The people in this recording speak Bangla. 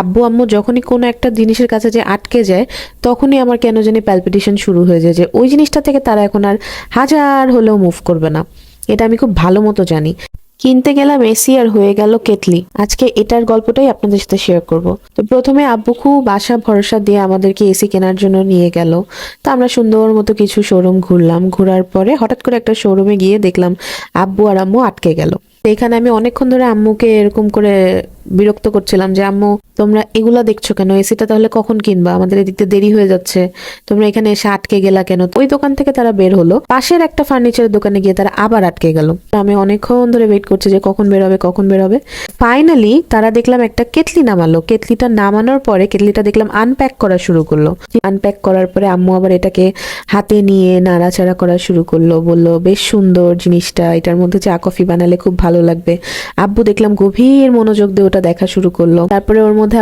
আব্বু আম্মু যখনই কোনো একটা জিনিসের কাছে যে আটকে যায়, তখনই আমার কেন জানি প্যালপিটেশন শুরু হয়ে যায় যে ওই জিনিসটা থেকে তারা এখন আর হাজার হলেও মুভ করবে না। এটা আমি খুব ভালো মতো জানি। কিনতে গেলাম এসি আর হয়ে গেল কেটলি। আজকে এটার গল্পটাই আপনাদের সাথে শেয়ার করব। তো প্রথমে আব্বু খুব আশা ভরসা দিয়ে আমাদেরকে এসি কেনার জন্য নিয়ে গেল। তো আমরা সুন্দর মতো কিছু শোরুম ঘুরলাম। ঘোরার পরে হঠাৎ করে একটা শোরুমে গিয়ে দেখলাম আব্বু আর আম্মু আটকে গেল। তো এখানে আমি অনেকক্ষণ ধরে আম্মুকে এরকম করে বিরক্ত করছিলাম যে আম্মু, তোমরা এগুলা দেখছো কেন? এসিটা তাহলে কখন কিনবা? আমাদের এদিকে দেরি হয়ে যাচ্ছে, তোমরা এখানে এসে আটকে গেলা কেন? ওই দোকান থেকে তারা বের হলো, পাশের একটা ফার্নিচারের দোকানে গিয়ে তারা আবার আটকে গেল। আমি অনেকক্ষণ ধরে ওয়েট করছি যে কখন বের হবে, কখন বের হবে। ফাইনালি তারা দেখলাম একটা কেটলি নামালো। কেটলিটা নামানোর পরে কেটলিটা দেখলাম আনপ্যাক করা শুরু করলো। আনপ্যাক করার পরে আম্মু আবার এটাকে হাতে নিয়ে নাড়াচাড়া করা শুরু করলো, বলল বেশ সুন্দর জিনিসটা, এটার মধ্যে চা কফি বানালে খুব ভালো লাগবে। আব্বু দেখলাম গভীর মনোযোগ দিয়ে ওটা দেখা শুরু করলো। তারপরে ওর মধ্যে